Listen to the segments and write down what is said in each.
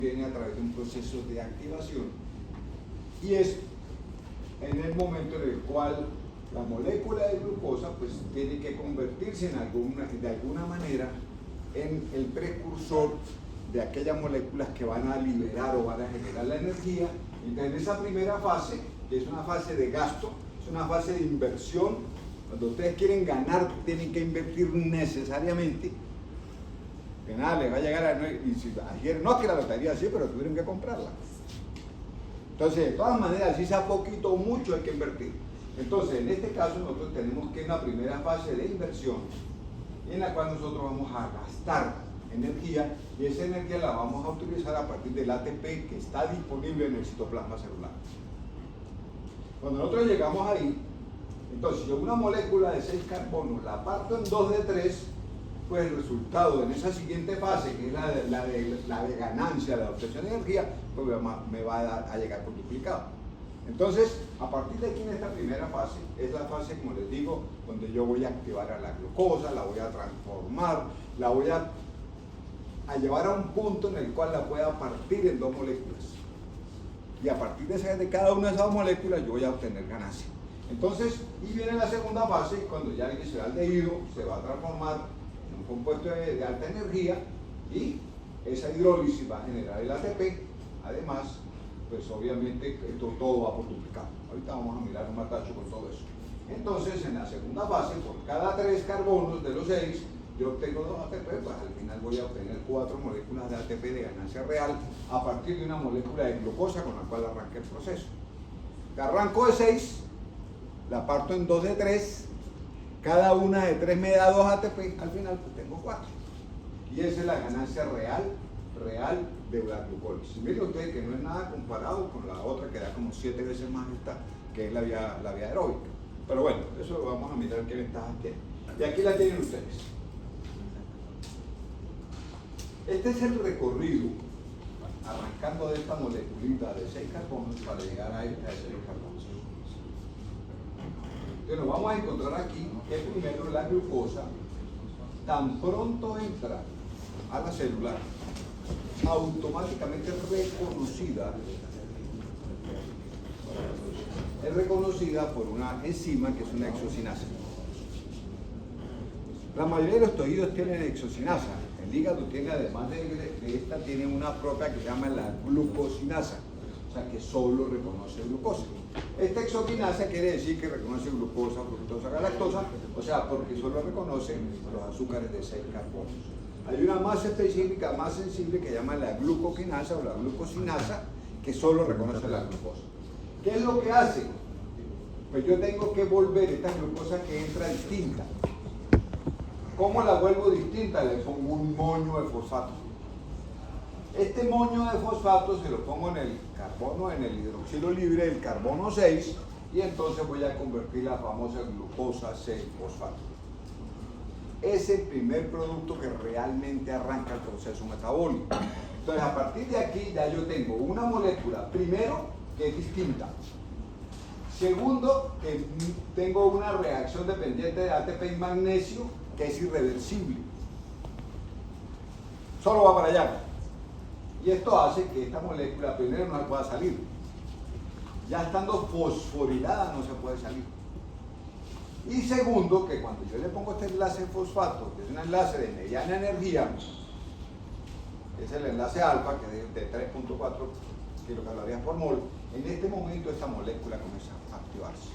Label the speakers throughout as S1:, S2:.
S1: viene a través de un proceso de activación y es en el momento en el cual la molécula de glucosa pues tiene que convertirse de alguna manera en el precursor de aquellas moléculas que van a liberar o van a generar la energía. Entonces en esa primera fase, que es una fase de gasto, es una fase de inversión, cuando ustedes quieren ganar tienen que invertir necesariamente, que nada les va a llegar a, y si ayer no es que la lotería sí, pero tuvieron que comprarla. Entonces de todas maneras, si sea poquito o mucho hay que invertir. Entonces en este caso nosotros tenemos que en la primera fase de inversión, en la cual nosotros vamos a gastar energía y esa energía la vamos a utilizar a partir del ATP que está disponible en el citoplasma celular. Cuando nosotros llegamos ahí, entonces yo una molécula de 6 carbonos la parto en 2 de 3, pues el resultado en esa siguiente fase, que es la de ganancia, la de obtención de energía, pues me va a llegar por duplicado. Entonces, a partir de aquí en esta primera fase, es la fase, como les digo, donde yo voy a activar a la glucosa, la voy a transformar, la voy a llevar a un punto en el cual la pueda partir en 2 moléculas. Y a partir de cada una de esas 2 moléculas yo voy a obtener ganancia. Entonces, y viene la segunda fase, cuando ya el glicerdaldehído se va a transformar en un compuesto de alta energía y esa hidrólisis va a generar el ATP. Además, pues obviamente esto todo va por duplicado. Ahorita vamos a mirar un matacho con todo eso. Entonces, en la segunda fase, por cada 3 carbonos de los 6, yo obtengo 2 ATP, pues al final voy a obtener 4 moléculas de ATP de ganancia real a partir de una molécula de glucosa con la cual arranque el proceso. Te arranco de 6, la parto en 2 de 3, cada una de 3 me da 2 ATP, al final pues tengo 4. Y esa es la ganancia real de la glucólisis. Miren ustedes que no es nada comparado con la otra que da como 7 veces más esta, que es la vía aeróbica. Pero bueno, eso lo vamos a mirar qué ventajas tiene. Y aquí la tienen ustedes. Este es el recorrido, arrancando de esta moleculita de 6 carbonos para llegar a ese carbono. Entonces nos vamos a encontrar aquí que primero la glucosa, tan pronto entra a la célula, automáticamente es reconocida por una enzima que es una exocinasa. La mayoría de los tejidos tienen exocinasa. El hígado tiene, además de esta, tiene una propia que se llama la glucosinasa, o sea que solo reconoce glucosa. Esta exocinasa quiere decir que reconoce glucosa, fructosa, galactosa, o sea, porque solo reconoce los azúcares de 6 carbonos. Hay una más específica, más sensible, que se llama la glucoquinasa o la glucosinasa, que solo reconoce la glucosa. ¿Qué es lo que hace? Pues yo tengo que volver esta glucosa que entra distinta. ¿Cómo la vuelvo distinta? Le pongo un moño de fosfato. Este moño de fosfato se lo pongo en el carbono, en el hidroxilo libre del carbono 6, y entonces voy a convertir la famosa glucosa 6-fosfato. Es el primer producto que realmente arranca el proceso metabólico. Entonces, a partir de aquí ya yo tengo una molécula, primero, que es distinta. Segundo, que tengo una reacción dependiente de ATP y magnesio, que es irreversible. Solo va para allá. Y esto hace que esta molécula primero no pueda salir. Ya estando fosforilada no se puede salir. Y segundo, que cuando yo le pongo este enlace fosfato, que es un enlace de mediana energía, que es el enlace alfa, que es de 3.4 kilocalorías por mol, en este momento esta molécula comienza a activarse.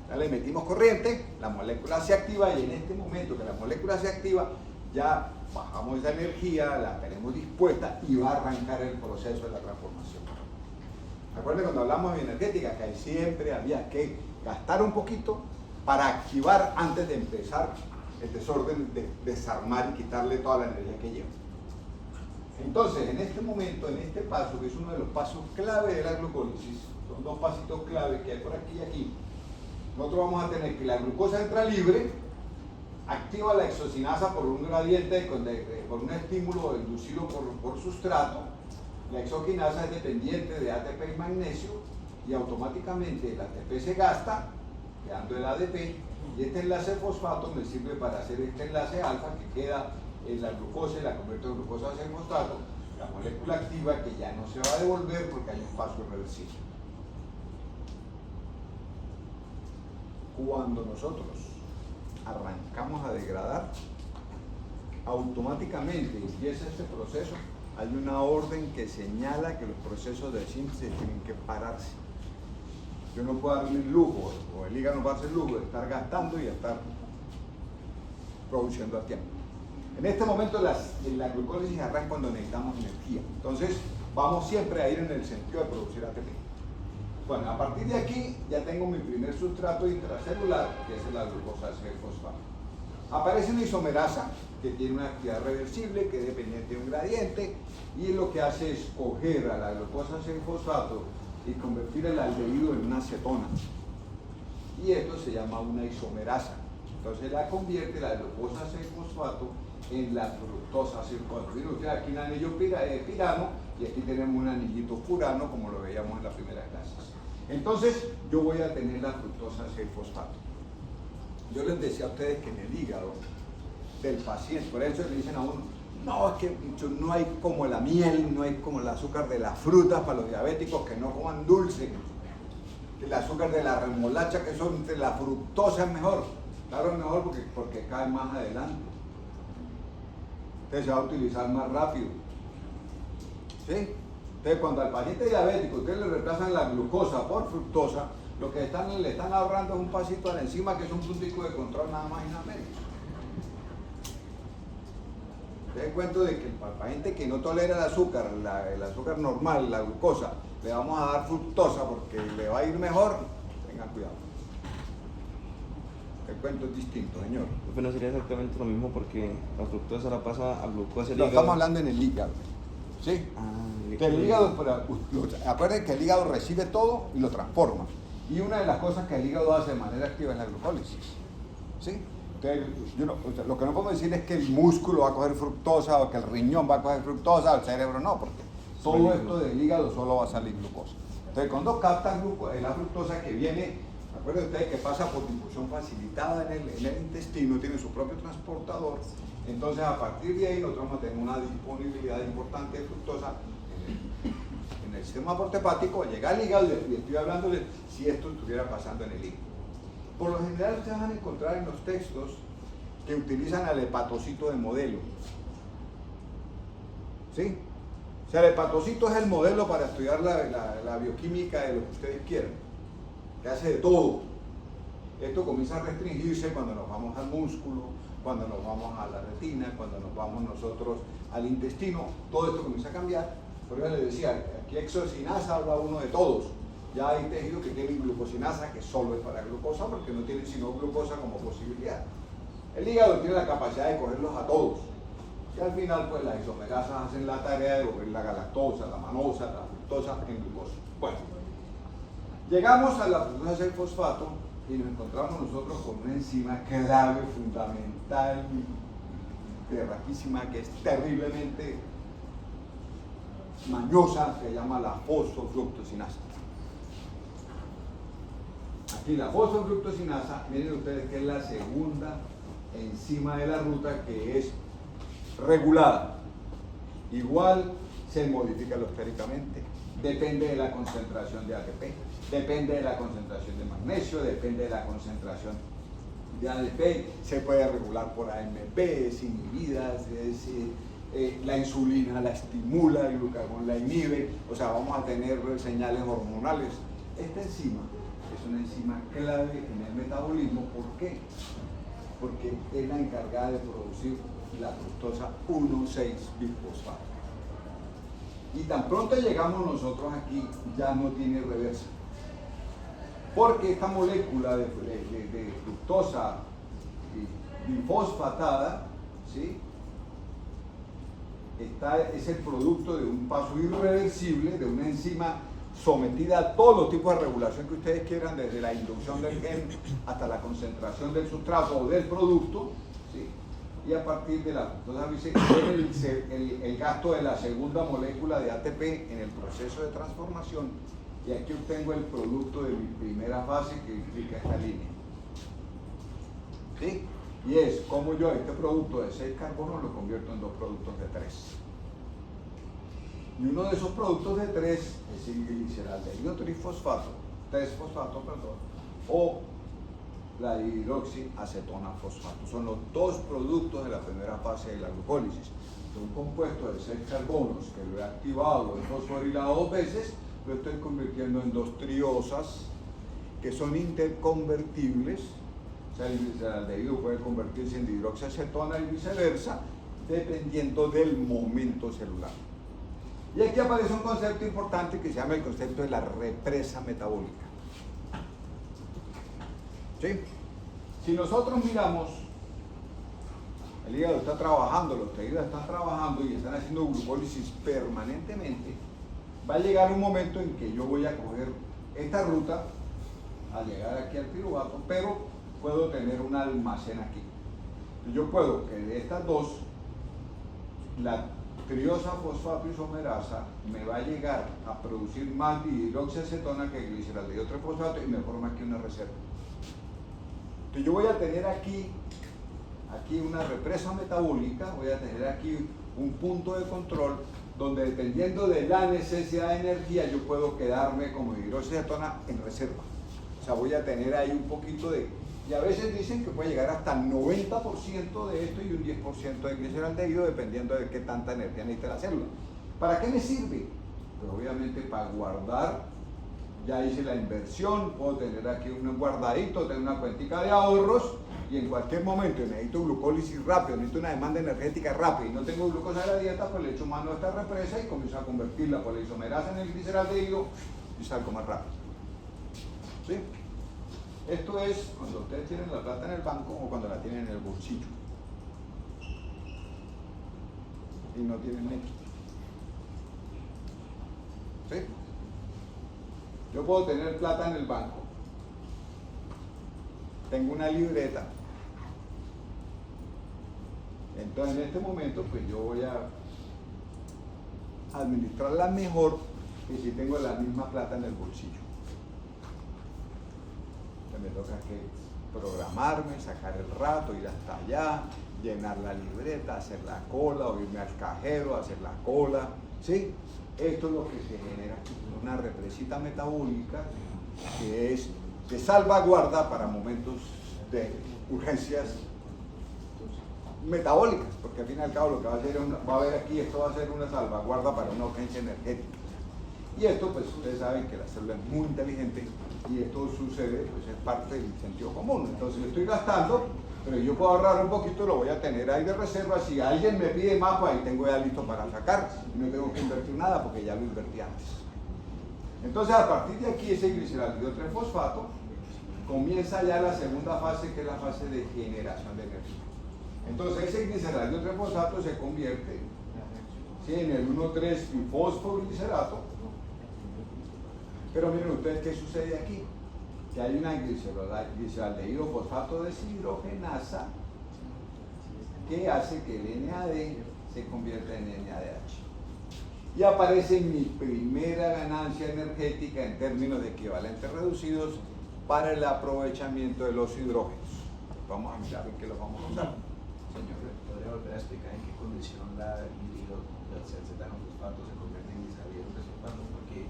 S1: Ya le metimos corriente, la molécula se activa y en este momento que la molécula se activa, ya bajamos esa energía, la tenemos dispuesta y va a arrancar el proceso de la transformación. Recuerden cuando hablamos de energética que ahí siempre había que gastar un poquito para activar antes de empezar el desorden de desarmar y quitarle toda la energía que lleva. Entonces, en este momento, en este paso, que es uno de los pasos clave de la glucólisis, son 2 pasitos clave que hay por aquí y aquí, nosotros vamos a tener que la glucosa entra libre, activa la exocinasa por un gradiente, por un estímulo inducido por sustrato. La exocinasa es dependiente de ATP y magnesio y automáticamente el ATP se gasta, quedando el ADP, y este enlace fosfato me sirve para hacer este enlace alfa que queda en la glucosa y la convierto en glucosa 6-fosfato, la molécula activa que ya no se va a devolver porque hay un paso irreversible. Cuando nosotros arrancamos a degradar, automáticamente empieza este proceso. Hay una orden que señala que los procesos de síntesis tienen que pararse. Yo no puedo darme el lujo, o el hígado no va a hacer el lujo de estar gastando y estar produciendo a tiempo. En este momento la glucólisis arranca cuando necesitamos energía. Entonces vamos siempre a ir en el sentido de producir ATP. Bueno, a partir de aquí ya tengo mi primer sustrato intracelular, que es la glucosa 6-fosfato. Aparece una isomerasa que tiene una actividad reversible, que es dependiente de un gradiente, y lo que hace es coger a la glucosa 6-fosfato y convertir el aldehído en una acetona. Y esto se llama una isomerasa. Entonces la convierte la glucosa 6-fosfato en la fructosa 6-fosfato. Miren ustedes aquí un anillo pirano y aquí tenemos un anillito furano, como lo veíamos en las primeras clases. Entonces yo voy a tener la fructosa 6-fosfato. Yo les decía a ustedes que en el hígado del paciente, por eso le dicen a uno, no, es que no hay como la miel, no hay como el azúcar de las frutas para los diabéticos que no coman dulce, que el azúcar de la remolacha, que son de la fructosa es mejor. Claro, es mejor porque cae más adelante. Entonces se va a utilizar más rápido. ¿Sí? Entonces cuando al paciente diabético ustedes le reemplazan la glucosa por fructosa, lo que le están ahorrando es un pasito a la enzima, que es un puntico de control nada más y nada menos. Se den cuenta de que para la gente que no tolera el azúcar normal, la glucosa, le vamos a dar fructosa porque le va a ir mejor. Tengan cuidado. El cuento es distinto, señor.
S2: Pero no sería exactamente lo mismo porque la fructosa la pasa a glucosa.
S1: Lo estamos hablando en el hígado. ¿Sí? El hígado, acuérdense que el hígado recibe todo y lo transforma. Y una de las cosas que el hígado hace de manera activa es la glucólisis. ¿Sí? Entonces, lo que no podemos decir es que el músculo va a coger fructosa o que el riñón va a coger fructosa, o el cerebro no, porque todo esto del hígado solo va a salir glucosa. Entonces, cuando captan la fructosa que viene, acuérdense ustedes que pasa por difusión facilitada en el intestino, tiene su propio transportador, entonces a partir de ahí nosotros vamos a tener una disponibilidad importante de fructosa en el sistema portahepático, llega al hígado y estoy hablándoles si esto estuviera pasando en el hígado. Por lo general ustedes van a encontrar en los textos que utilizan al hepatocito de modelo. ¿Sí? O sea, el hepatocito es el modelo para estudiar la bioquímica de lo que ustedes quieran, que hace de todo. Esto comienza a restringirse cuando nos vamos al músculo, cuando nos vamos a la retina, cuando nos vamos nosotros al intestino, todo esto comienza a cambiar. Por eso les decía, aquí exocinasa habla uno de todos. Ya hay tejidos que tienen glucosinasa, que solo es para glucosa, porque no tienen sino glucosa como posibilidad. El hígado tiene la capacidad de cogerlos a todos. Y al final, pues las isomerasas hacen la tarea de volver la galactosa, la manosa, la fructosa en glucosa. Bueno, llegamos a la fructosa 6-fosfato y nos encontramos nosotros con una enzima clave, fundamental, berraquísima, que es terriblemente mañosa, que se llama la fosfofructosinasa. Aquí la fosfofructosinasa, miren ustedes que es la segunda enzima de la ruta que es regulada. Igual se modifica alostéricamente, depende de la concentración de ATP, depende de la concentración de magnesio, depende de la concentración de ADP, se puede regular por AMP, es inhibida, la insulina la estimula, el glucagón la inhibe, o sea, vamos a tener señales hormonales. Esta enzima es una enzima clave en el metabolismo. ¿Por qué? Porque es la encargada de producir la fructosa 1,6-bisfosfato. Y tan pronto llegamos nosotros aquí, ya no tiene reversa. Porque esta molécula de fructosa bifosfatada, ¿sí? Es el producto de un paso irreversible de una enzima sometida a todos los tipos de regulación que ustedes quieran, desde la inducción del gen hasta la concentración del sustrato o del producto, ¿sí? Y a partir de la fructosa el gasto de la segunda molécula de ATP en el proceso de transformación, y aquí obtengo el producto de mi primera fase que implica esta línea. ¿Sí? Y es como yo este producto de 6 carbonos lo convierto en 2 productos de 3. Y uno de esos productos de 3 es el gliceraldehído trifosfato, 3-fosfato, perdón, o la hidroxiacetona fosfato. Son los dos productos de la primera fase de la glucólisis. De un compuesto de 6 carbonos que lo he activado, he fosforilado 2 veces, lo estoy convirtiendo en 2 triosas que son interconvertibles. O sea, el gliceraldehído puede convertirse en hidroxiacetona y viceversa, dependiendo del momento celular. Y aquí aparece un concepto importante que se llama el concepto de la represa metabólica. ¿Sí? Si nosotros miramos, el hígado está trabajando, los tejidos están trabajando y están haciendo glucólisis permanentemente, va a llegar un momento en que yo voy a coger esta ruta a llegar aquí al piruvato, pero puedo tener un almacén aquí. Yo puedo que de estas dos, la triosa fosfato isomerasa me va a llegar a producir más dihidroxiacetona que gliceraldehído 3-fosfato y me forma aquí una reserva. Entonces yo voy a tener aquí una represa metabólica, voy a tener aquí un punto de control donde dependiendo de la necesidad de energía yo puedo quedarme como hidroxiacetona en reserva. O sea, voy a tener ahí un poquito de... Y a veces dicen que puede llegar hasta el 90% de esto y un 10% de gliceraldehído dependiendo de qué tanta energía necesita la célula. ¿Para qué me sirve? Pues obviamente para guardar. Ya hice la inversión, puedo tener aquí un guardadito, tener una cuentica de ahorros y en cualquier momento necesito glucólisis rápido, necesito una demanda energética rápida y no tengo glucosa en la dieta, pues le echo mano a esta represa y comienzo a convertirla por la isomerasa en el gliceraldehído y salgo más rápido. ¿Sí? Esto es cuando ustedes tienen la plata en el banco o cuando la tienen en el bolsillo y no tienen neto. ¿Sí? Yo puedo tener plata en el banco, tengo una libreta, entonces en este momento pues yo voy a administrarla mejor que si tengo la misma plata en el bolsillo. Entonces me toca que programarme, sacar el rato, ir hasta allá, llenar la libreta, hacer la cola, o irme al cajero, hacer la cola, ¿sí? Esto es lo que se genera aquí, una represita metabólica que es de salvaguarda para momentos de urgencias metabólicas, porque al fin y al cabo lo que va a hacer va a haber aquí, esto va a ser una salvaguarda para una urgencia energética. Y esto, pues ustedes saben que la célula es muy inteligente y esto sucede, pues es parte del sentido común. Entonces yo estoy gastando, pero yo puedo ahorrar un poquito, lo voy a tener ahí de reserva. Si alguien me pide más, pues ahí tengo ya listo para sacar. Y no tengo que invertir nada porque ya lo invertí antes. Entonces a partir de aquí ese gliceraldehído 3-fosfato comienza ya la segunda fase, que es la fase de generación de energía. Entonces ese gliceraldehído 3-fosfato se convierte, ¿sí?, en el 1,3-bifosfoglicerato. Pero miren ustedes qué sucede aquí, que hay una gliceraldehído fosfato deshidrogenasa que hace que el NAD se convierta en NADH. Y aparece mi primera ganancia energética en términos de equivalentes reducidos para el aprovechamiento de los hidrógenos. Vamos a mirar en qué los vamos a usar. Señor,
S3: ¿podría volver a explicar en qué condición la hidroxiacetano fosfato se convierte en gliceraldehído 3-fosfato? Porque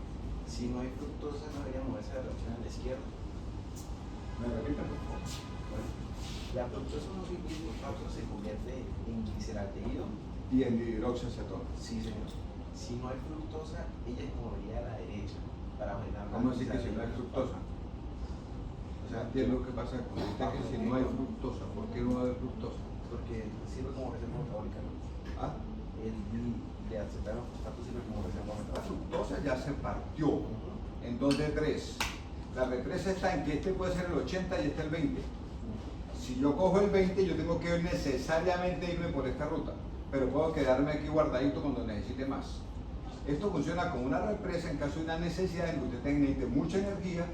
S3: si no hay fructosa no debería moverse la reacción a la izquierda.
S1: ¿me repiten, por favor?
S3: Bueno, la fructosa no se convierte en gliceraldehído
S1: Y en hidroxiacetona.
S3: Sí, señor. Si no hay fructosa, ella se movería a la derecha para generar.
S1: ¿Cómo así que si no hay fructosa? O sea, entiendo qué pasa con usted que si no hay fructosa, ¿por qué no va a haber fructosa?
S3: Porque sirve como reserva metabólica, ¿no?
S1: ¿Ah?
S3: El acetano fosfato sirve como reserva
S1: La
S3: metabólica.
S1: fructosa ya se partió en 2 de 3. La represa está en que este puede ser el 80 y este el 20. Si yo cojo el 20, yo tengo que necesariamente irme por esta ruta, pero puedo quedarme aquí guardadito cuando necesite más. Esto funciona como una represa en caso de una necesidad en que usted necesite mucha energía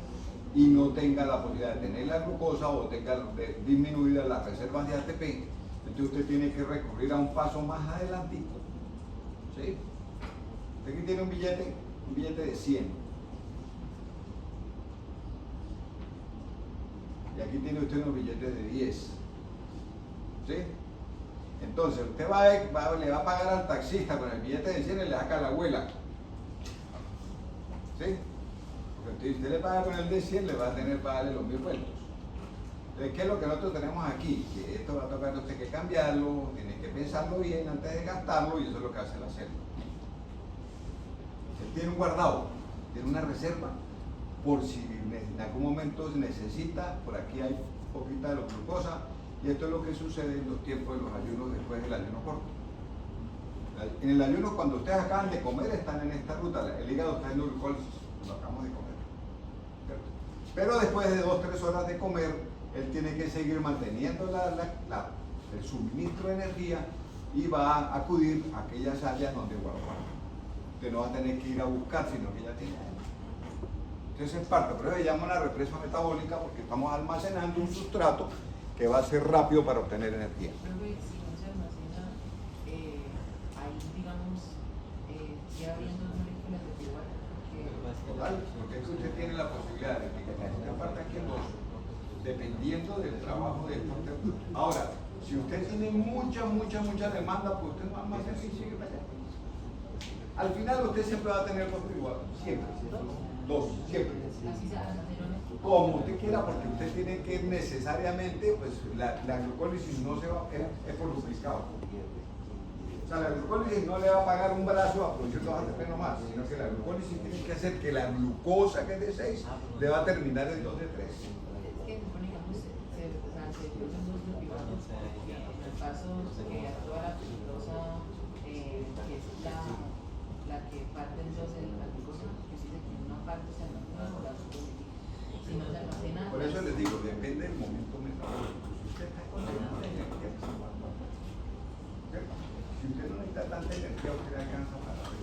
S1: y no tenga la posibilidad de tener la glucosa o tenga disminuidas las reservas de ATP. Entonces usted tiene que recurrir a un paso más adelantico. ¿Sí? Usted aquí tiene un billete de 100. Y aquí tiene usted unos billetes de 10. ¿Sí? Entonces usted le va a pagar al taxista con el billete de 100 y le saca a la abuela. ¿Sí? Porque si usted le paga con el de 100, le va a tener que pagarle los 1000 vueltos. Entonces, ¿qué es lo que nosotros tenemos aquí? Que esto va a tocar usted que cambiarlo, tiene que pensarlo bien antes de gastarlo, y eso es lo que hace la celda. Él tiene un guardado, tiene una reserva, por si en algún momento se necesita. Por aquí hay poquita de glucosa, y esto es lo que sucede en los tiempos de los ayunos después del ayuno corto. En el ayuno, cuando ustedes acaban de comer, están en esta ruta, el hígado está en glucólisis, lo acabamos de comer, ¿cierto? Pero después de 2-3 horas de comer, él tiene que seguir manteniendo el suministro de energía, y va a acudir a aquellas áreas donde guardar. Usted no va a tener que ir a buscar, sino que ya tiene ahí. Entonces es parte, pero se llama una represa metabólica, porque estamos almacenando un sustrato que va a ser rápido para obtener energía.
S4: Profe, si no se almacena, ahí digamos, ya habiendo moléculas de igual,
S1: Total, porque es que usted tiene la posibilidad de que esta parte aquí en dos, dependiendo del trabajo de esto. Ahora, si usted tiene mucha demanda, pues usted no almacena y sigue para allá. Al final usted siempre va a tener dos iguales, siempre. Dos, siempre.
S4: así se almacenan.
S1: Como usted quiera, porque usted tiene que necesariamente, pues la glucólisis no se va, es por duplicado. O sea, la glucólisis no le va a pagar un brazo a producir 2 ATP nomás, sino que la glucólisis tiene que hacer que la glucosa, que es de 6, le va a terminar en 2 de 3.
S4: Es que digamos, se producen dos glucidatos, el paso que actúa la glucosa, que es la que parte entonces la glucosa, que si una parte se almacena o la otra. Si no se almacena.
S1: Por eso les digo, depende del momento metabólico. Si usted está con energía, si usted no necesita tanta energía, usted alcanza para hacer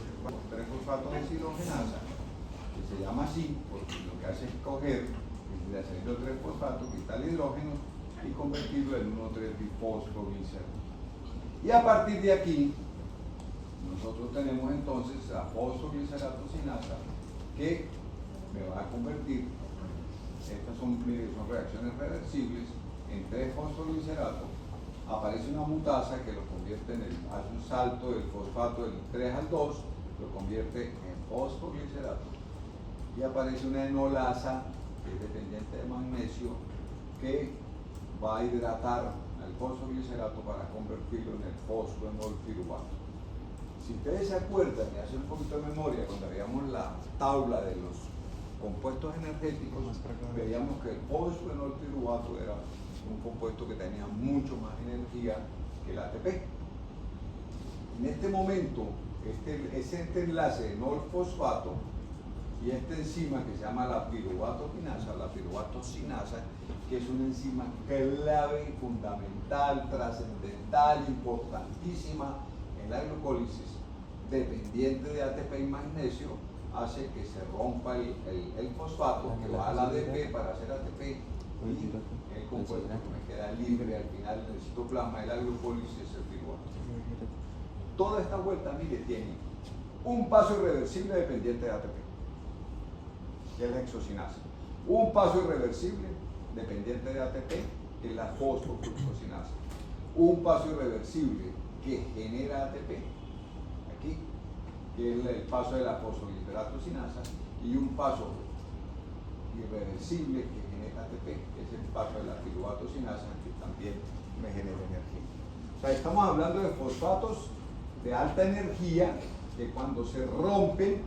S1: 3-fosfato deshidrogenasa, que se llama así porque lo que hace es coger el aceite 3-fosfato, quitar el hidrógeno y convertirlo en 1,3-bifosfoglicerato. Y a partir de aquí, nosotros tenemos entonces la fosfoglicerato sinasa, que me va a convertir, estas son reacciones reversibles, en 3-fosfoglicerato. Aparece una mutasa que lo convierte hace un salto del fosfato del 3 al 2, lo convierte en fosfoglicerato. Y aparece una enolasa, que es dependiente de magnesio, que va a hidratar al fosfoglicerato para convertirlo en el fosfoenolpiruvato. Si ustedes se acuerdan y hacen un poquito de memoria, cuando veíamos la tabla de los compuestos energéticos, veíamos que el fosfoenolpiruvato era un compuesto que tenía mucho más energía que el ATP. En este momento, este enlace de enol-fosfato y esta enzima que se llama la piruvatocinasa, que es una enzima clave, fundamental, trascendental, importantísima en la glucólisis, dependiente de ATP y magnesio, hace que se rompa el fosfato, que va al ADP para hacer ATP, y el compuesto que me queda libre al final del citoplasma de la glucólisis es el piruvato. Toda esta vuelta, mire, tiene un paso irreversible dependiente de ATP, que es la hexocinasa. Un paso irreversible dependiente de ATP, que es la fosfoglucosinasa. Un paso irreversible que genera ATP, aquí, que es el paso de la fosfoglicerato-sinasa, y un paso irreversible que genera ATP, que es el paso de la piruvatocinasa, que también me genera energía. O sea, estamos hablando de fosfatos de alta energía que cuando se rompen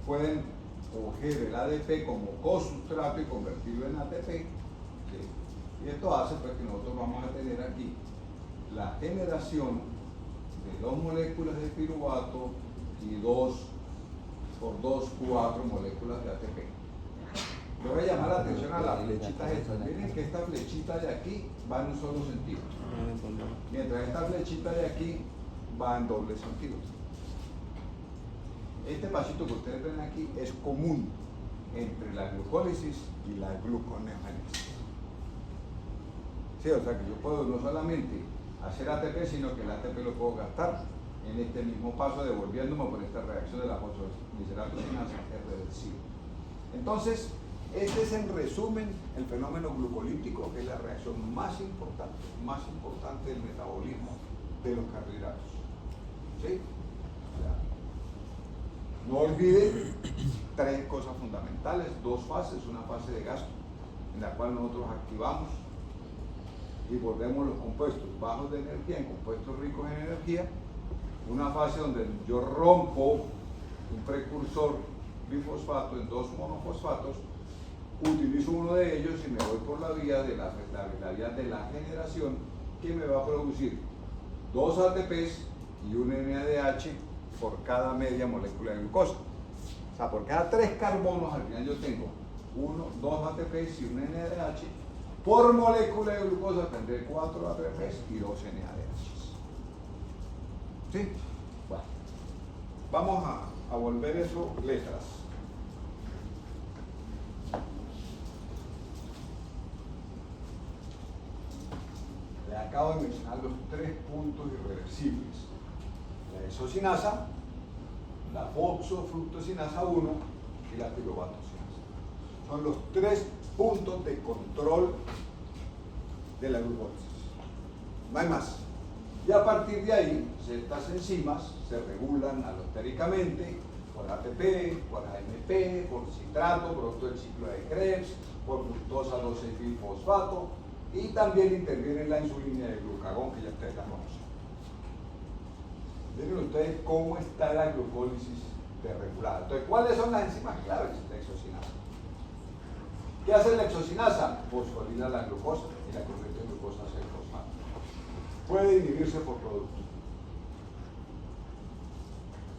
S1: pueden coger el ADP como cosustrato y convertirlo en ATP, ¿sí? Y esto hace pues que nosotros vamos a tener aquí la generación de 2 moléculas de piruvato y 2 por 2, 4 moléculas de ATP. Yo voy a llamar la atención a las flechitas estas. Miren que esta flechita de aquí va en un solo sentido, mientras esta flechita de aquí va en doble sentido. Este pasito que ustedes ven aquí es común entre la glucólisis y la gluconeogénesis. Sí, o sea que yo puedo no solamente hacer ATP, sino que el ATP lo puedo gastar en este mismo paso, devolviéndome por esta reacción de la fosfoglicerato-sinasa, es reversible. Entonces, este es en resumen el fenómeno glucolítico, que es la reacción más importante del metabolismo de los carbohidratos. ¿Sí? O sea, no olviden tres cosas fundamentales, dos fases, una fase de gasto, en la cual nosotros activamos y volvemos los compuestos bajos de energía en compuestos ricos en energía, una fase donde yo rompo un precursor bifosfato en dos monofosfatos, utilizo uno de ellos y me voy por la vía de la vía de la generación, que me va a producir 2 ATPs y un NADH por cada media molécula de glucosa. O sea, por cada 3 carbonos al final yo tengo 2 ATPs y un NADH. Por molécula de glucosa tendré 4 ATPs y 2 NADH. ¿Sí? Bueno, vamos a volver eso letras. Le acabo de mencionar los 3 puntos irreversibles: la isocinasa, la fosfofructosinasa 1 y la piruvato-sinasa. Son los 3 puntos de control de la glucólisis. No hay más. Y a partir de ahí, estas enzimas se regulan alostéricamente por ATP, por AMP, por citrato, producto del ciclo de Krebs, por fructosa 2,6-bisfosfato, y también interviene la insulina de glucagón, que ya ustedes la conocen. Miren ustedes cómo está la glucólisis desregulada. Entonces, ¿cuáles son las enzimas claves? La exocinasa. ¿Qué hace la exocinasa? Fosfolila la glucosa y la convierte en glucosa 6-fosfato. Puede inhibirse por producto.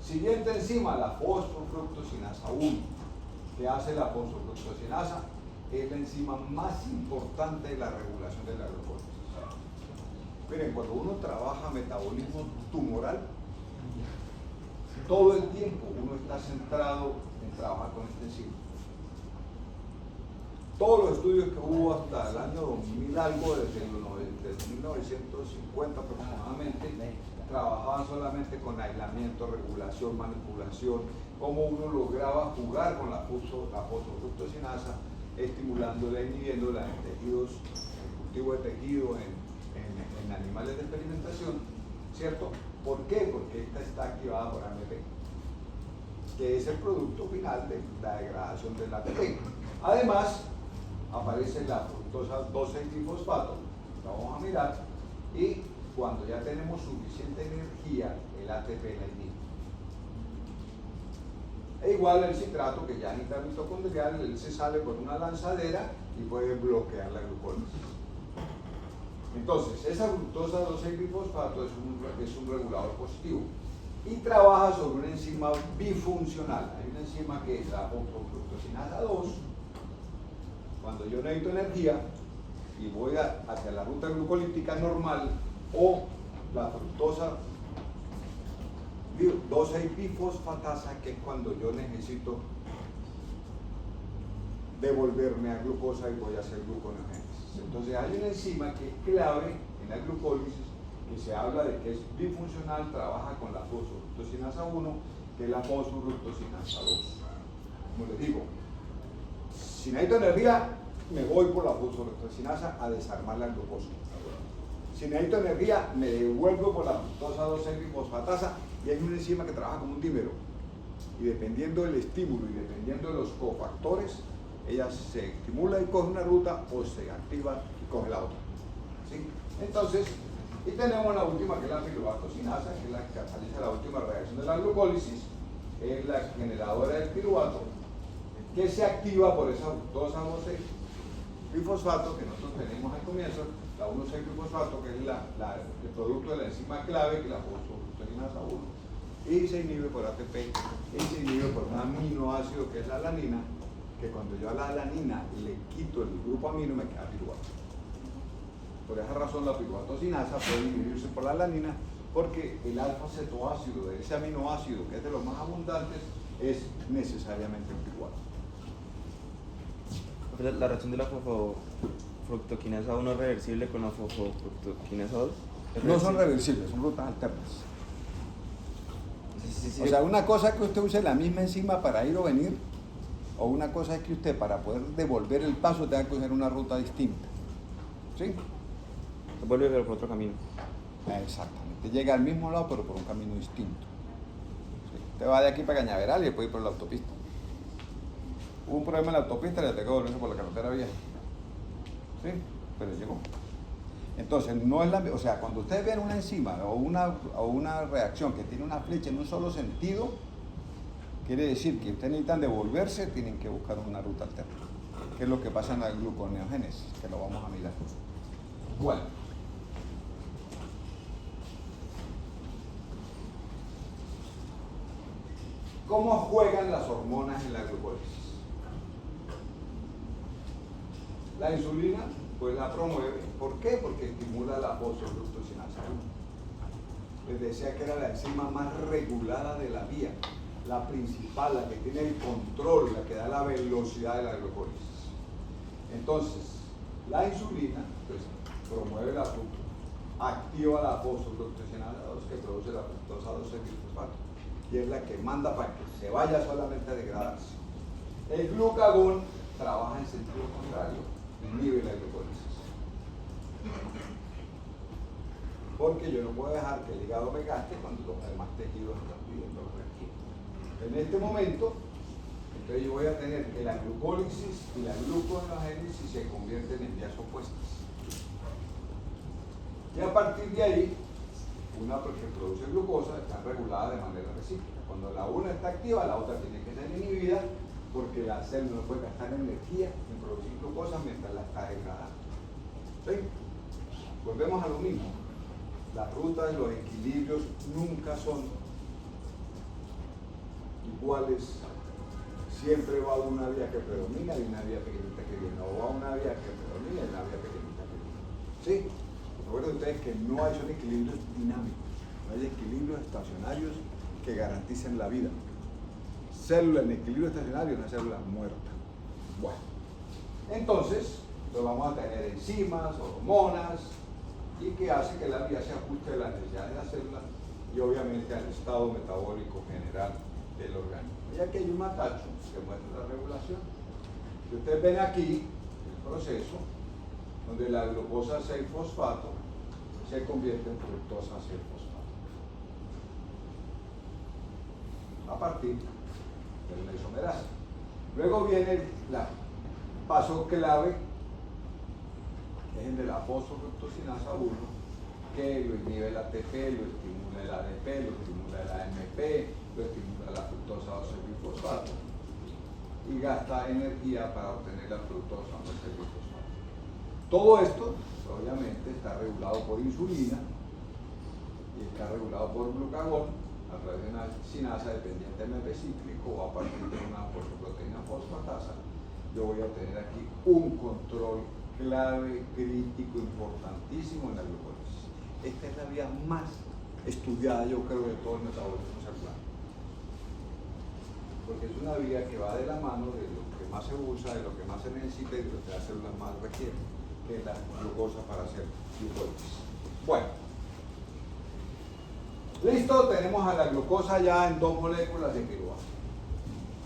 S1: Siguiente enzima, la fosfofructosinasa 1. ¿Qué hace la fosfofructosinasa? Es la enzima más importante de la regulación de la glucosa. Miren, cuando uno trabaja metabolismo tumoral, todo el tiempo uno está centrado en trabajar con esta enzima. Todos los estudios que hubo hasta el año 2000 algo, desde 1950 aproximadamente, trabajaban solamente con aislamiento, regulación, manipulación, cómo uno lograba jugar con la fosfofructosinasa, estimulándola, inhibiéndola en tejidos, en cultivo de tejido, en animales de experimentación, ¿cierto? ¿Por qué? Porque esta está activada por AMP, que es el producto final de la degradación del ATP. Además, aparece la fructosa 2,6-bisfosfato, la vamos a mirar, y cuando ya tenemos suficiente energía, el ATP la inhibe. E igual el citrato, que ya es intramitocondrial, él se sale por una lanzadera y puede bloquear la glucólisis. Entonces, esa fructosa 2,6-bisfosfato es un regulador positivo y trabaja sobre una enzima bifuncional. Hay una enzima que es la fosfofructosinasa 2. Cuando yo necesito energía y voy hacia la ruta glucolítica normal, o la fructosa 2,6-bifosfatasa, que es cuando yo necesito devolverme a glucosa y voy a hacer gluconeogénesis. Entonces hay una enzima que es clave en la glucólisis, que se habla de que es bifuncional, trabaja con la fosfofructosinasa 1, que es la fosfofructosinasa 2. Como les digo, si necesito energía, me voy por la fosfofructosinasa a desarmar la glucosa. Si necesito energía, me devuelvo por la fructosa 2,6-bifosfatasa, y hay una enzima que trabaja como un dímero. Y dependiendo del estímulo y dependiendo de los cofactores, ella se estimula y coge una ruta, o se activa y coge la otra. ¿Sí? Entonces, y tenemos la última, que es la piruvato-sinasa, que es la que cataliza la última reacción de la glucólisis, es la generadora del piruvato, que se activa por esa fructosa 2,6-bifosfato que nosotros tenemos al comienzo, la 1,6-bifosfato, que es el producto de la enzima clave, que es la fosfofructosinasa 1, y se inhibe por ATP, y se inhibe por un aminoácido que es la alanina, que cuando yo a la alanina le quito el grupo amino, me queda piruvato. Por esa razón la piruvato-sinasa puede inhibirse por la alanina, porque el alfa-cetoácido de ese aminoácido, que es de los más abundantes, es necesariamente un piruvato.
S2: La reacción de la fosfofructoquinasa 1 es reversible con la fosfofructoquinasa 2.
S1: No son reversibles, son rutas alternas.
S2: Sí.
S1: O sea, una cosa es que usted use la misma enzima para ir o venir, o una cosa es que usted, para poder devolver el paso, tenga que usar una ruta distinta. ¿Sí?
S2: Se vuelve pero por otro camino.
S1: Exactamente. Llega al mismo lado, pero por un camino distinto. ¿Sí? Usted va de aquí para Cañaveral y después ir por la autopista. Hubo un problema en la autopista, le tocó volverse por la carretera vieja. ¿Sí? Pero llegó. Entonces, no es o sea, cuando ustedes ven una enzima o una reacción que tiene una flecha en un solo sentido, quiere decir que ustedes necesitan devolverse, tienen que buscar una ruta alterna. ¿Qué es lo que pasa en la gluconeogénesis? Que lo vamos a mirar. Bueno. ¿Cómo juegan las hormonas en la glucólisis? La insulina, pues la promueve. ¿Por qué? Porque estimula la fosfoglucosinasa 1. Les decía que era la enzima más regulada de la vía, la principal, la que tiene el control, la que da la velocidad de la glucólisis. Entonces, la insulina, pues, promueve la fructosa, activa la fosfoglucosinasa 2 que produce la fructosa 2-6-fosfato. Y es la que manda para que se vaya solamente a degradarse. El glucagón trabaja en sentido contrario, inhibe la glucólisis. Porque yo no puedo dejar que el hígado me gaste cuando los demás tejidos están pidiendo energía. En este momento, entonces yo voy a tener que la glucólisis y la gluconeogénesis se convierten en vías opuestas. Y a partir de ahí, una que produce glucosa está regulada de manera recíproca. Cuando la una está activa, la otra tiene que ser inhibida porque la célula no puede gastar energía en producir glucosa mientras la está degradando. ¿Sí? Volvemos a lo mismo. Las rutas, los equilibrios nunca son iguales. Siempre va una vía que predomina y una vía pequeñita que viene. O va una vía que predomina y una vía pequeñita que viene. ¿Sí? Recuerden ustedes que no hay son equilibrios dinámicos, no hay equilibrios estacionarios que garanticen la vida. Célula en equilibrio estacionario es una célula muerta. Bueno, entonces vamos a tener enzimas, hormonas, y que hace que la vida se ajuste a las necesidades de la célula y obviamente al estado metabólico general del organismo. Y aquí hay un matacho que muestra la regulación. Si ustedes ven aquí el proceso, donde la glucosa 6-fosfato se convierte en fructosa 6-fosfato a partir de la isomerasa. Luego viene el paso clave, que es el de la fosfoglucosinasa 1, que lo inhibe el ATP, lo estimula el ADP, lo estimula el AMP, lo estimula la fructosa 2-6-fosfato y gasta energía para obtener la fructosa 2-6-fosfato. Todo esto, obviamente, está regulado por insulina y está regulado por glucagón a través de una sinasa dependiente del MP cíclico o a partir de una fosfoproteína fosfatasa. Yo voy a tener aquí un control clave, crítico, importantísimo en la glucólisis. Esta es la vía más estudiada, yo creo, de todo el metabolismo celular. Porque es una vía que va de la mano de lo que más se usa, de lo que más se necesita y de lo que las células más requieren, que es la glucosa para hacer glucólisis. Bueno, listo, tenemos a la glucosa ya en 2 moléculas de piruvato.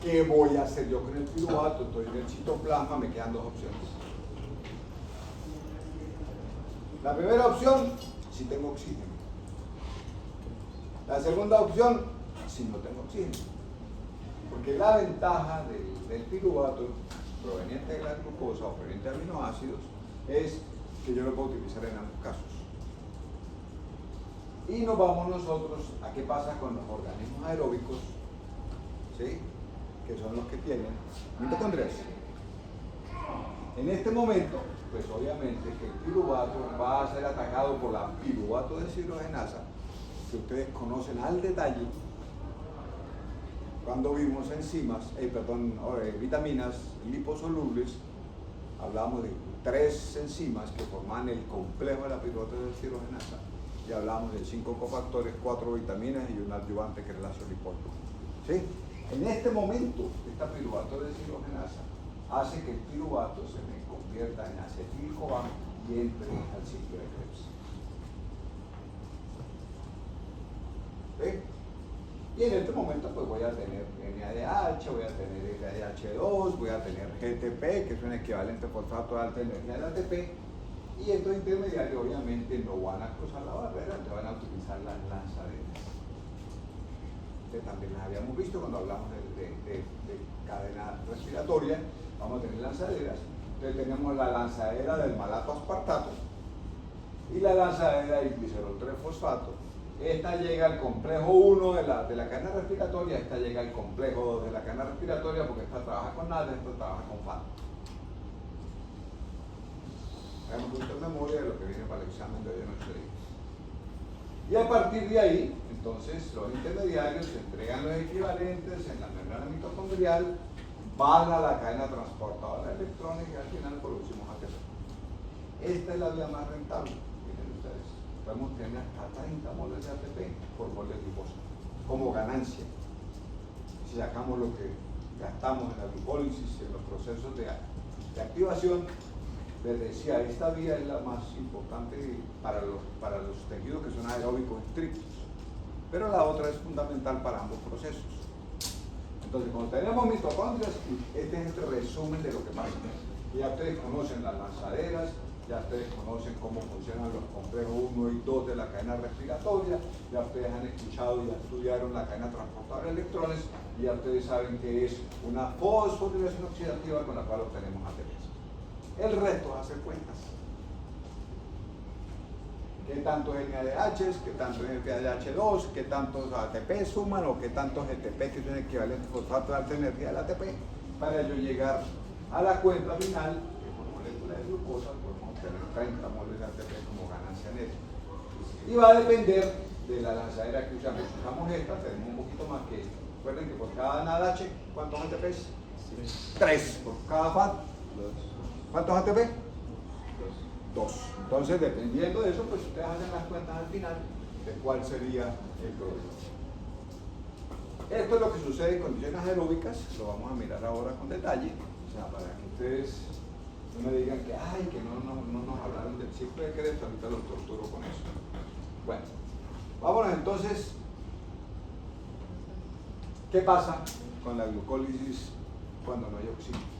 S1: ¿Qué voy a hacer yo con el piruvato? Estoy en el citoplasma, me quedan 2 opciones. La primera opción, si tengo oxígeno. La segunda opción, si no tengo oxígeno. Porque la ventaja del piruvato proveniente de la glucosa o proveniente de aminoácidos es que yo lo puedo utilizar en ambos casos. Y nos vamos nosotros a qué pasa con los organismos aeróbicos, ¿sí? Que son los que tienen mitocondrias. En este momento, pues obviamente que el piruvato va a ser atacado por la piruvato deshidrogenasa, que ustedes conocen al detalle cuando vimos vitaminas liposolubles. Hablábamos de 3 enzimas que forman el complejo de la piruvato deshidrogenasa y hablábamos de 5 cofactores, 4 vitaminas y un adyuvante que es el ácido lipoico. ¿Sí? En este momento, esta piruvato deshidrogenasa hace que el piruvato se me convierta en acetil-CoA y entre al ciclo de Krebs. ¿Sí? Y en este momento pues voy a tener NADH, voy a tener LADH2, voy a tener GTP, que es un equivalente fosfato de alta energía del ATP, y estos intermediarios obviamente no van a cruzar la barrera, te van a utilizar las lanzaderas. Que también las habíamos visto cuando hablamos de cadena respiratoria, vamos a tener lanzaderas. Entonces tenemos la lanzadera del malato aspartato y la lanzadera del glicerol 3-fosfato. Esta llega al complejo 1 de la cadena respiratoria, esta llega al complejo 2 de la cadena respiratoria, porque esta trabaja con NAD, esta trabaja con FAT. Hagamos un poquito de memoria de lo que viene para el examen de hoy en 8 días. Y a partir de ahí, entonces, los intermediarios se entregan los equivalentes en la membrana mitocondrial, van a la cadena transportadora de electrones y al final producimos ATP. Esta es la vía más rentable, miren ustedes. Podemos tener hasta 30 moles de ATP por mol de glucosa, como ganancia. Si sacamos lo que gastamos en la glucólisis y en los procesos de activación, les decía, esta vía es la más importante para los tejidos que son aeróbicos estrictos, pero la otra es fundamental para ambos procesos. Entonces, cuando tenemos mitocondrias, este es el resumen de lo que pasa. Ya ustedes conocen las lanzaderas, ya ustedes conocen cómo funcionan los complejos 1 y 2 de la cadena respiratoria, ya ustedes han escuchado y estudiaron la cadena transportadora de electrones, y ya ustedes saben que es una fosforilación oxidativa con la cual obtenemos ATP. El resto es hacer cuentas. ¿Qué tantos NADH, qué tantos NADH2, qué tantos ATP suman o qué tantos GTP, que es un equivalente fosfato de alta energía del ATP, para yo llegar a la cuenta final que por molécula de glucosa podemos obtener 30 moles de ATP como ganancia neta. Y va a depender de la lanzadera que usamos. Si usamos esta, tenemos un poquito más que esta. Recuerden que por cada NADH, ¿cuántos ATPs? 3. Por cada FAT, 2. ¿Cuántos ATP? 2. Entonces, dependiendo de eso, pues ustedes hacen las cuentas al final de cuál sería el problema. Esto es lo que sucede en condiciones aeróbicas, lo vamos a mirar ahora con detalle, o sea, para que ustedes no me digan que, ay, que no nos hablaron del ciclo de Krebs, ahorita los torturo con eso. Bueno, vámonos entonces, ¿qué pasa con la glucólisis cuando no hay oxígeno?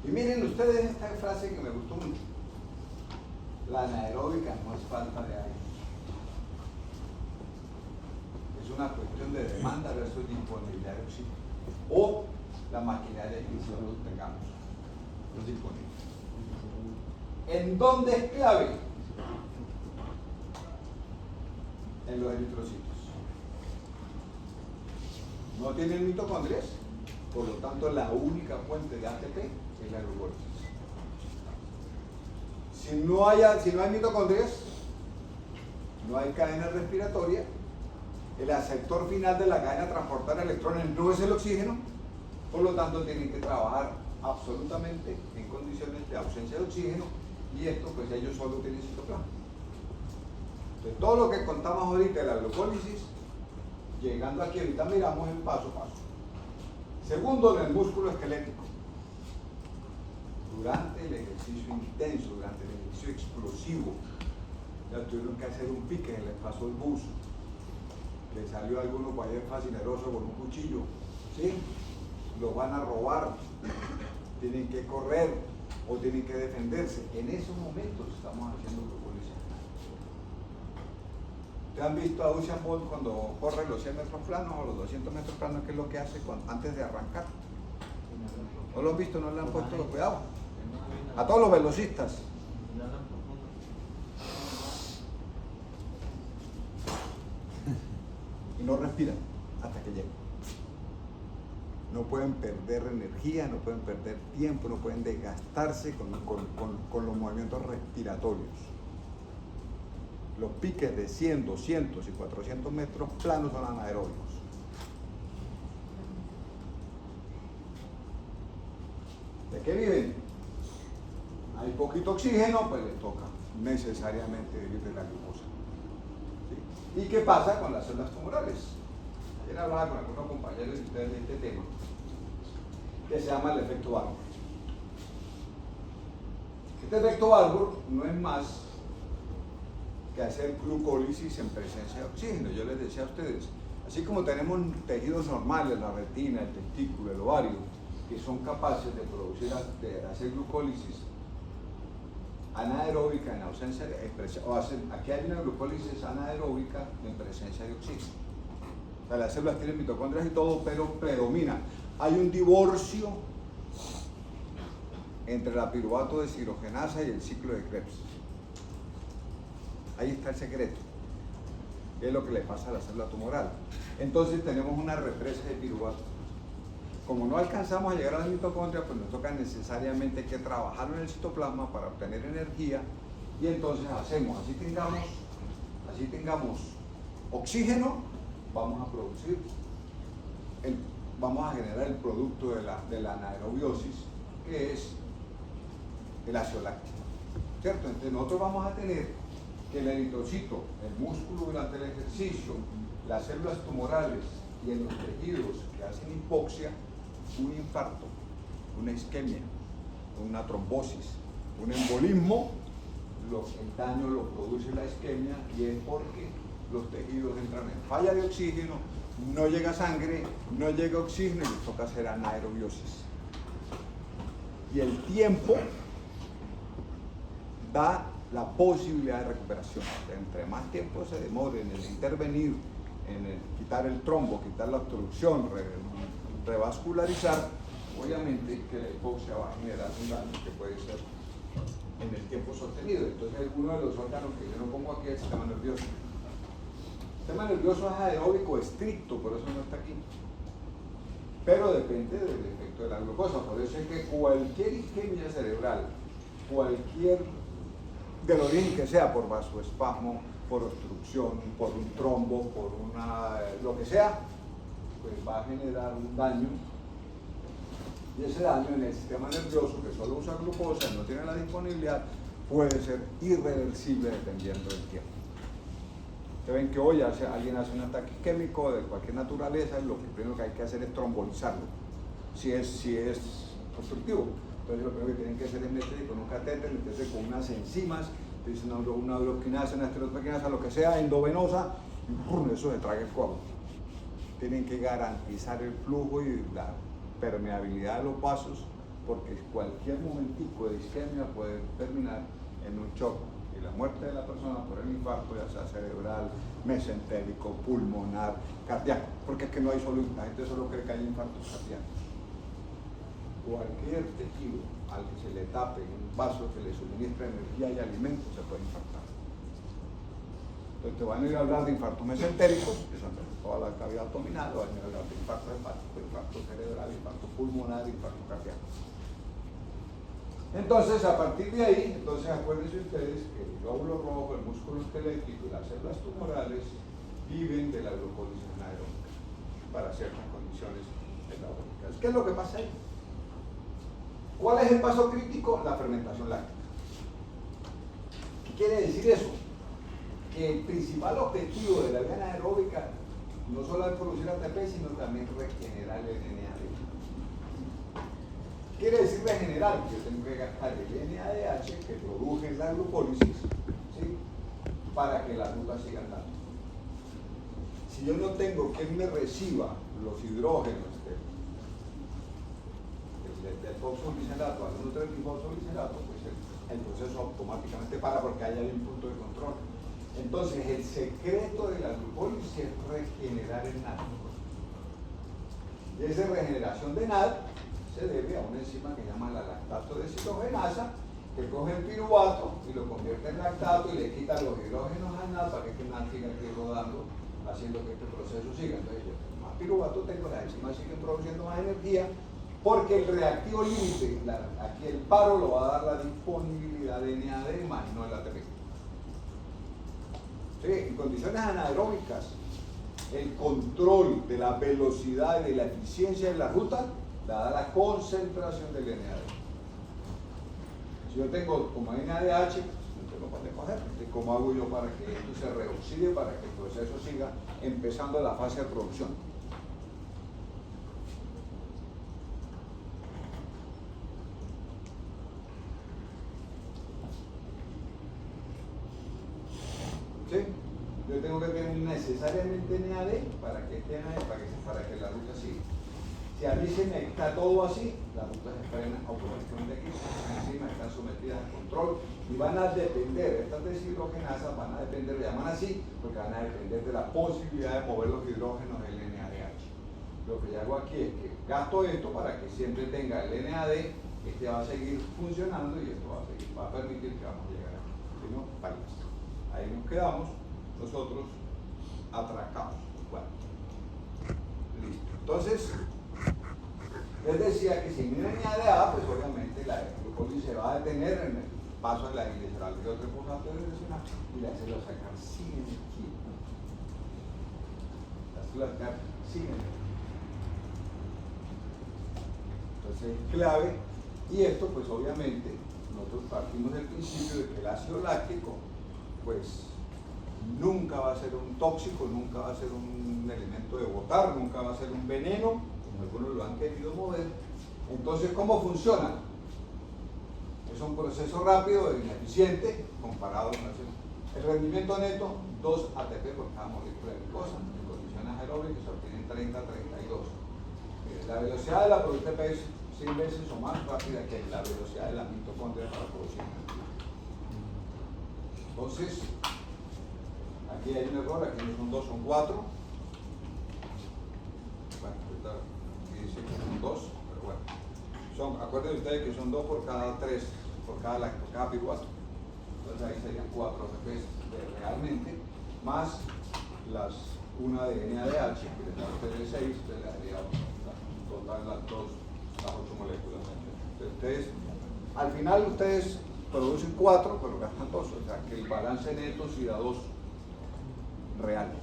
S1: Y miren ustedes esta frase que me gustó mucho. La anaeróbica no es falta de aire. Es una cuestión de demanda versus disponibilidad de oxígeno. O la maquinaria que nosotros tengamos. No es disponible. ¿En dónde es clave? En los eritrocitos. No tienen mitocondrias, por lo tanto la única fuente de ATP es la glucólisis. Si no hay mitocondrias, no hay cadena respiratoria, el aceptor final de la cadena transportadora de electrones no es el oxígeno, por lo tanto tienen que trabajar absolutamente en condiciones de ausencia de oxígeno, y esto pues ellos solo tienen citoplasma. Entonces todo lo que contamos ahorita de la glucólisis, llegando aquí ahorita miramos el paso a paso. Segundo, en el músculo esquelético. Durante el ejercicio intenso, durante el ejercicio explosivo, ya tuvieron que hacer un pique, se les pasó el bus, le salió a alguno por ahí fascineroso con un cuchillo, ¿sí? Lo van a robar, tienen que correr o tienen que defenderse. En esos momentos estamos haciendo glucólisis. ¿Ustedes han visto a Usain Bolt cuando corre los 100 metros planos o los 200 metros planos? ¿Qué es lo que hace antes de arrancar? ¿No lo han visto? ¿No le han puesto los cuidados? A todos los velocistas. Y no respiran hasta que lleguen. No pueden perder energía, no pueden perder tiempo, no pueden desgastarse con los movimientos respiratorios. Los piques de 100, 200 y 400 metros planos son anaeróbicos. ¿De qué viven? Hay poquito oxígeno, pues les toca necesariamente vivir de la glucosa. ¿Sí? ¿Y qué pasa con las células tumorales? Ayer hablaba con algunos compañeros de ustedes de este tema, que se llama el efecto Barbour. Este efecto Barbour no es más que hacer glucólisis en presencia de oxígeno. Yo les decía a ustedes, así como tenemos tejidos normales, la retina, el testículo, el ovario, que son capaces de producir, de hacer glucólisis anaeróbica en ausencia de aquí hay una glucólisis anaeróbica en presencia de oxígeno. O sea, las células tienen mitocondrias y todo, pero predomina hay un divorcio entre la piruvato deshidrogenasa y el ciclo de Krebs. Ahí está el secreto. Es lo que le pasa a la célula tumoral. Entonces tenemos una represa de piruvato. Como no alcanzamos a llegar a la mitocondria, pues nos toca necesariamente que trabajar en el citoplasma para obtener energía, y entonces hacemos, así tengamos oxígeno, vamos a generar el producto de la anaerobiosis, que es el ácido láctico, ¿cierto? Entonces nosotros vamos a tener que el eritrocito, el músculo durante el ejercicio, las células tumorales y en los tejidos que hacen hipoxia, un infarto, una isquemia, una trombosis, un embolismo, el daño lo produce la isquemia, y es porque los tejidos entran en falla de oxígeno, no llega sangre, no llega oxígeno y les toca hacer anaerobiosis. Y el tiempo da la posibilidad de recuperación. Entre más tiempo se demore en el intervenir, en el quitar el trombo, quitar la obstrucción, revascularizar, obviamente que la hipoxia va a generar un daño que puede ser en el tiempo sostenido. Entonces uno de los órganos que yo no pongo aquí es el sistema nervioso. El sistema nervioso es aeróbico estricto, por eso no está aquí, pero depende del efecto de la glucosa. Por eso es que cualquier isquemia cerebral, cualquier del origen que sea, por vasoespasmo, por obstrucción, por un trombo, por lo que sea, pues va a generar un daño, y ese daño en el sistema nervioso, que solo usa glucosa, no tiene la disponibilidad, puede ser irreversible dependiendo del tiempo. Ustedes ven que hoy alguien hace un ataque isquémico de cualquier naturaleza, y lo primero que hay que hacer es trombolizarlo, si es obstructivo. Entonces lo primero que tienen que hacer es meterse con un catéter, meterse con unas enzimas, una uroquinasa, una esterotoquinasa, lo que sea, endovenosa, y eso se traga el coágulo. Tienen que garantizar el flujo y la permeabilidad de los vasos, porque cualquier momentico de isquemia puede terminar en un shock y la muerte de la persona por el infarto, ya sea cerebral, mesentérico, pulmonar, cardíaco, porque es que no hay solo, la gente solo cree que hay infartos cardíacos. Cualquier tejido al que se le tape un vaso que le suministra energía y alimento se puede infartar. Entonces te van a ir a hablar de infartos mesentéricos, que son toda la cavidad abdominal, o van a ir a hablar de infarto hepático, infarto cerebral, infarto pulmonar, infarto cardíaco. Entonces, a partir de ahí, acuérdense ustedes que el glóbulo rojo, el músculo esquelético y las células tumorales viven de la glucólisis anaeróbica para ciertas condiciones metabólicas. ¿Qué es lo que pasa ahí? ¿Cuál es el paso crítico? La fermentación láctica. ¿Qué quiere decir eso? Que el principal objetivo de la vía anaeróbica no solo es producir ATP, sino también regenerar el NAD. Quiere decir regenerar, que yo tengo que gastar el NADH que produce la glucólisis, ¿sí?, para que la ruta siga andando. Si yo no tengo quien me reciba los hidrógenos del fosfoliselato al 1,3-difosfoliselato, pues el proceso automáticamente para, porque ahí hay un punto de control. Entonces, el secreto de la glucólisis es regenerar el NAD. Y esa regeneración de NAD se debe a una enzima que se llama la lactato deshidrogenasa, que coge el piruvato y lo convierte en lactato y le quita los hidrógenos al NAD para que el NAD siga aquí rodando, haciendo que este proceso siga. Entonces, yo más piruvato tengo, las enzimas siguen produciendo más energía, porque el reactivo límite, aquí el paro lo va a dar la disponibilidad de NAD más, no el ATP. Sí, en condiciones anaeróbicas, el control de la velocidad y de la eficiencia de la ruta la da la concentración del NAD. Si yo tengo como NADH, no lo puede coger. ¿Cómo hago yo para que esto se reoxide, para que el proceso siga empezando la fase de producción? ¿Sí? Yo tengo que tener necesariamente NAD para que este NAD, para que la ruta siga. Si a mí se me está todo así, la ruta se frena automáticamente aquí, las enzimas están sometidas a control y van a depender, estas deshidrogenasas van a depender, le llaman así, porque van a depender de la posibilidad de mover los hidrógenos del NADH. Lo que yo hago aquí es que gasto esto para que siempre tenga el NAD, este va a seguir funcionando y esto va a permitir que vamos a llegar aquí. Si no, bailas. Ahí nos quedamos nosotros atracados. Bueno, listo. Entonces, les decía que si mi NADA, pues obviamente la glucólisis se va a detener en el paso de la glicerol de reposatorio direccional y la célula sacar sin energía. La célula sacar sin energía. Entonces es clave, y esto pues obviamente nosotros partimos del principio de que el ácido láctico pues nunca va a ser un tóxico, nunca va a ser un elemento de botar, nunca va a ser un veneno, como algunos lo han querido mover. Entonces, ¿cómo funciona? Es un proceso rápido e ineficiente comparado con el rendimiento neto, 2 ATP por cada molécula de glucosa, en condiciones aeróbicas se obtienen 30-32. La velocidad de la producción ATP es 100 veces o más rápida que la velocidad de la mitocondria para producir energía. Entonces, aquí hay un error, aquí no son 2, son 4. Bueno, ahorita aquí dice que son 2, pero bueno. Acuérdense ustedes que son 2 por cada 3, por cada piruvato. Entonces ahí serían 4 ATPs realmente, más una de NADH, que les da ustedes 6, les daría total las 8 moléculas. Entonces, al final ustedes producen 4, pero gastan 2, o sea que el balance neto sí da 2 reales.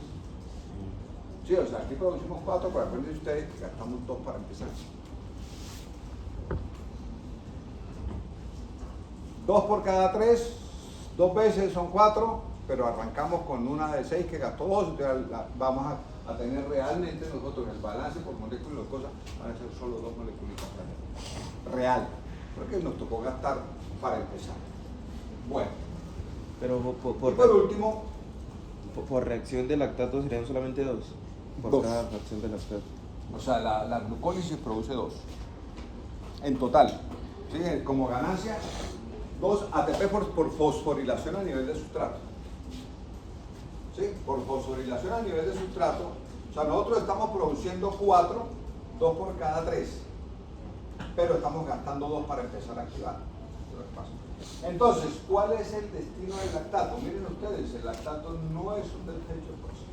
S1: Sí, o sea, aquí producimos 4, pero acuérdense ustedes que gastamos 2 para empezar. 2 por cada 3, 2 veces son 4, pero arrancamos con una de 6 que gastó 2, entonces vamos a tener realmente nosotros el balance por molécula de cosas, van a ser solo 2 moléculas real, porque nos tocó gastar para empezar. Bueno,
S2: Pero
S1: por último,
S2: por reacción de lactato serían solamente 2 por
S1: 2.
S2: cada reacción de lactato.
S1: O sea, la glucólisis produce 2 en total, ¿sí? Como ganancia 2 ATP por fosforilación a nivel de sustrato, ¿sí? Por fosforilación a nivel de sustrato. O sea, nosotros estamos produciendo 4, 2 por cada 3, pero estamos gastando 2 para empezar a activar. Entonces, ¿cuál es el destino del lactato? Miren ustedes, el lactato no es un desecho tóxico.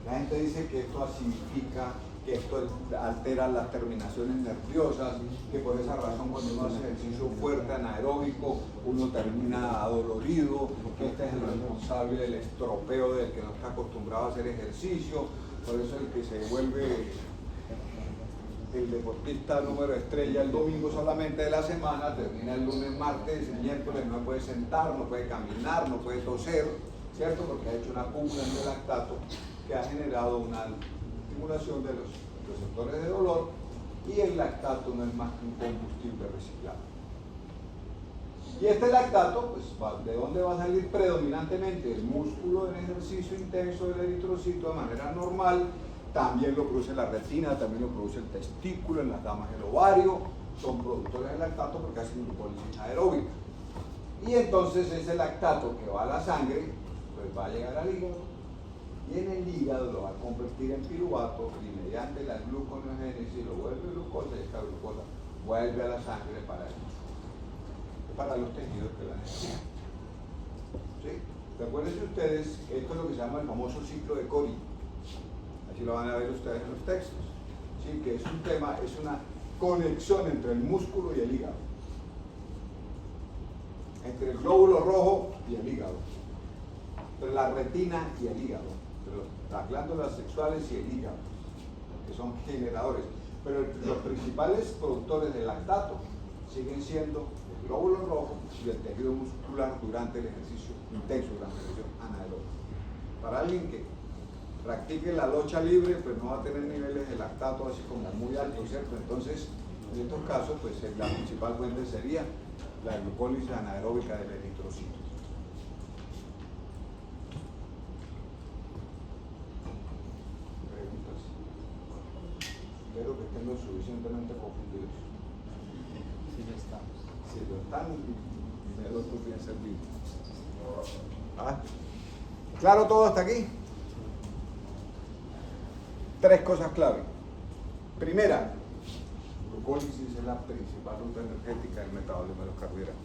S1: La gente dice que esto acidifica, que esto altera las terminaciones nerviosas, que por esa razón cuando uno hace ejercicio fuerte, anaeróbico, uno termina adolorido, que este es el responsable del estropeo del que no está acostumbrado a hacer ejercicio, por eso el que se vuelve el deportista número estrella el domingo solamente de la semana, termina el lunes, martes, el miércoles no puede sentar, no puede caminar, no puede toser, ¿cierto? Porque ha hecho una acumulación de lactato que ha generado una estimulación de los receptores de dolor, y el lactato no es más que un combustible reciclado. Y este lactato, pues, ¿de dónde va a salir predominantemente? El músculo en ejercicio intenso del eritrocito de manera normal. También lo produce la retina, también lo produce el testículo, en las damas el ovario, son productores de lactato porque hacen glucólisis aeróbica. Y entonces ese lactato que va a la sangre, pues va a llegar al hígado, y en el hígado lo va a convertir en piruvato, y mediante la gluconeogénesis lo vuelve glucosa, y esta glucosa vuelve a la sangre para el músculo, para los tejidos que la necesitan. ¿Sí? Recuerden ustedes que esto es lo que se llama el famoso ciclo de Cori. Así lo van a ver ustedes en los textos, ¿sí? Que es un tema, es una conexión entre el músculo y el hígado, entre el glóbulo rojo y el hígado, entre la retina y el hígado, entre las glándulas sexuales y el hígado, que son generadores. Pero los principales productores del lactato siguen siendo el glóbulo rojo y el tejido muscular durante el ejercicio intenso, durante el ejercicio anaeróbico. Para alguien que practique la lucha libre, pues no va a tener niveles de lactato así como muy altos, ¿cierto? Entonces, en estos casos, pues la principal fuente sería la glucólisis anaeróbica del eritrocito. ¿Preguntas? Espero que estén lo suficientemente confundidos.
S3: Sí, ya estamos.
S1: Si lo están, me lo estoy bien servido. ¿Ah? ¿Claro todo hasta aquí? 3 cosas clave. Primera, glucólisis es la principal ruta energética del metabolismo de los carbohidratos.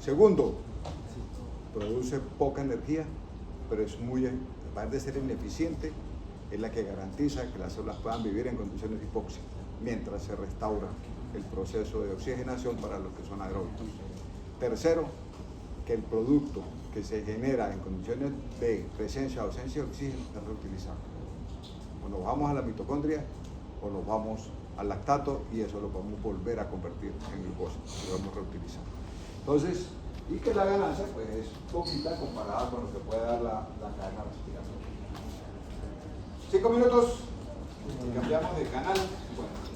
S1: Segundo, produce poca energía, pero es muy, además de ser ineficiente, es la que garantiza que las células puedan vivir en condiciones de hipoxia, mientras se restaura el proceso de oxigenación para los que son aeróbicos. Tercero, que el producto que se genera en condiciones de presencia o ausencia de oxígeno es reutilizable. O nos vamos a la mitocondria o nos vamos al lactato y eso lo podemos volver a convertir en glucosa, lo vamos a reutilizar. Entonces, y que la ganancia pues es poquita comparada con lo que puede dar la cadena respiratoria. 5 minutos y cambiamos de canal.